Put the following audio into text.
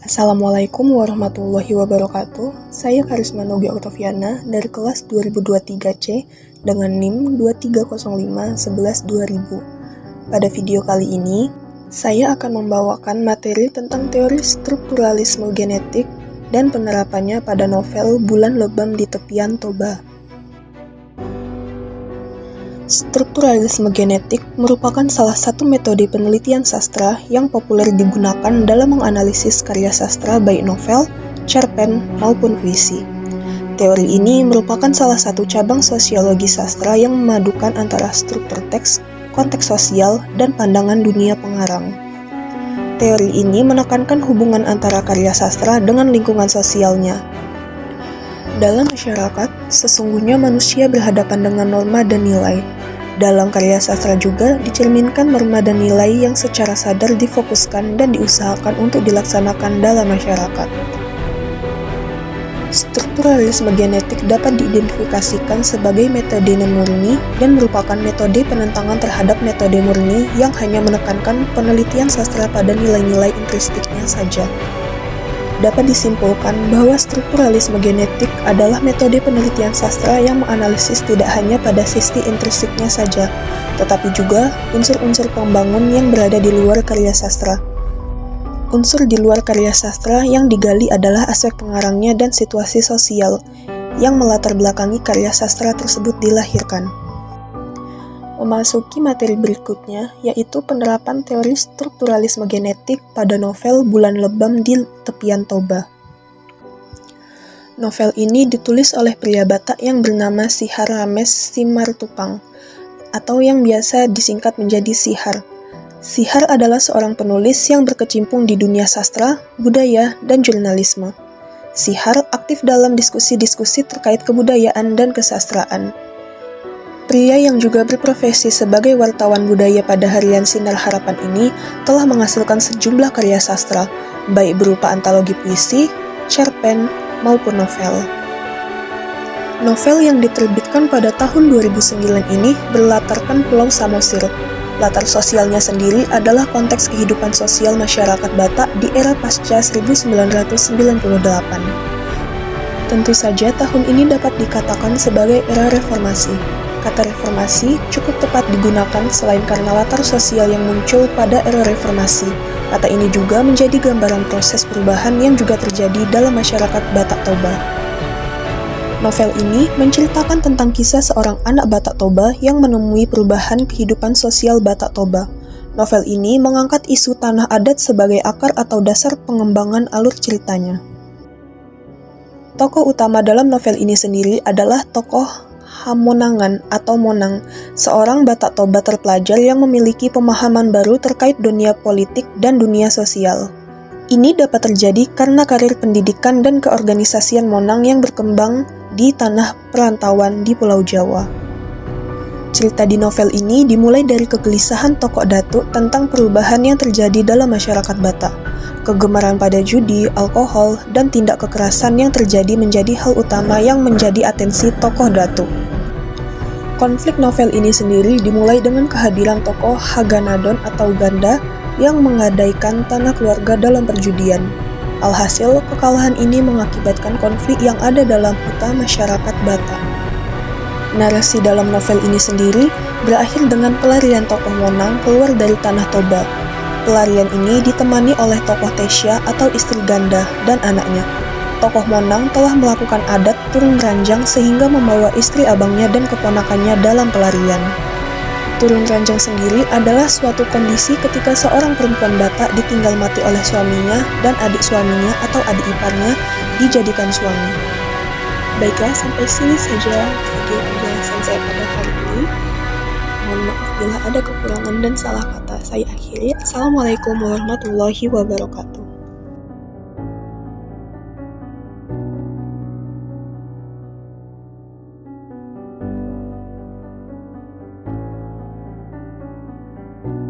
Assalamualaikum warahmatullahi wabarakatuh. Saya Karisma Nogi Oktaviana dari kelas 2023C dengan NIM 2305112000. Pada video kali ini, saya akan membawakan materi tentang teori strukturalisme genetik dan penerapannya pada novel Bulan Lebam di Tepian Toba. Strukturalisme genetik merupakan salah satu metode penelitian sastra yang populer digunakan dalam menganalisis karya sastra baik novel, cerpen, maupun puisi. Teori ini merupakan salah satu cabang sosiologi sastra yang memadukan antara struktur teks, konteks sosial, dan pandangan dunia pengarang. Teori ini menekankan hubungan antara karya sastra dengan lingkungan sosialnya. Dalam masyarakat, sesungguhnya manusia berhadapan dengan norma dan nilai. Dalam karya sastra juga dicerminkan norma dan nilai yang secara sadar difokuskan dan diusahakan untuk dilaksanakan dalam masyarakat. Strukturalisme genetik dapat diidentifikasikan sebagai metode murni dan merupakan metode penentangan terhadap metode murni yang hanya menekankan penelitian sastra pada nilai-nilai intrinstiknya saja. Dapat disimpulkan bahwa strukturalisme genetik adalah metode penelitian sastra yang menganalisis tidak hanya pada sisi intrinsiknya saja, tetapi juga unsur-unsur pembangun yang berada di luar karya sastra. Unsur di luar karya sastra yang digali adalah aspek pengarangnya dan situasi sosial yang melatar belakangi karya sastra tersebut dilahirkan. Memasuki materi berikutnya, yaitu penerapan teori strukturalisme genetik pada novel Bulan Lebam di Tepian Toba. Novel ini ditulis oleh pria Batak yang bernama Sihar Rames Simartupang, atau yang biasa disingkat menjadi Sihar. Sihar adalah seorang penulis yang berkecimpung di dunia sastra, budaya, dan jurnalisme. Sihar aktif dalam diskusi-diskusi terkait kebudayaan dan kesastraan. Pria yang juga berprofesi sebagai wartawan budaya pada harian Sinar Harapan ini telah menghasilkan sejumlah karya sastra, baik berupa antologi puisi, cerpen, maupun novel. Novel yang diterbitkan pada tahun 2009 ini berlatarkan Pulau Samosir. Latar sosialnya sendiri adalah konteks kehidupan sosial masyarakat Batak di era pasca 1998. Tentu saja tahun ini dapat dikatakan sebagai era reformasi. Kata reformasi cukup tepat digunakan selain karena latar sosial yang muncul pada era reformasi. Kata ini juga menjadi gambaran proses perubahan yang juga terjadi dalam masyarakat Batak Toba. Novel ini menceritakan tentang kisah seorang anak Batak Toba yang menemui perubahan kehidupan sosial Batak Toba. Novel ini mengangkat isu tanah adat sebagai akar atau dasar pengembangan alur ceritanya. Tokoh utama dalam novel ini sendiri adalah tokoh Hamonangan atau Monang, seorang Batak Toba terpelajar yang memiliki pemahaman baru terkait dunia politik dan dunia sosial. Ini dapat terjadi karena karir pendidikan dan keorganisasian Monang yang berkembang di tanah perantauan di Pulau Jawa. Cerita di novel ini dimulai dari kegelisahan tokoh Datuk tentang perubahan yang terjadi dalam masyarakat Batak. Kegemaran pada judi, alkohol, dan tindak kekerasan yang terjadi menjadi hal utama yang menjadi atensi tokoh Datuk. Konflik novel ini sendiri dimulai dengan kehadiran tokoh Haganadon atau Ganda yang menggadaikan tanah keluarga dalam perjudian. Alhasil, kekalahan ini mengakibatkan konflik yang ada dalam hutan masyarakat Batak. Narasi dalam novel ini sendiri berakhir dengan pelarian tokoh Monang keluar dari tanah Toba. Pelarian ini ditemani oleh tokoh Tesya atau istri Ganda dan anaknya. Tokoh Monang telah melakukan adat turun ranjang sehingga membawa istri abangnya dan keponakannya dalam pelarian. Turun ranjang sendiri adalah suatu kondisi ketika seorang perempuan Batak ditinggal mati oleh suaminya dan adik suaminya atau adik iparnya dijadikan suami. Baiklah, sampai sini saja video penjelasan saya pada kali ini. Mohon maaf bila ada kekurangan dan salah kata. Saya akhiri. Assalamualaikum warahmatullahi wabarakatuh.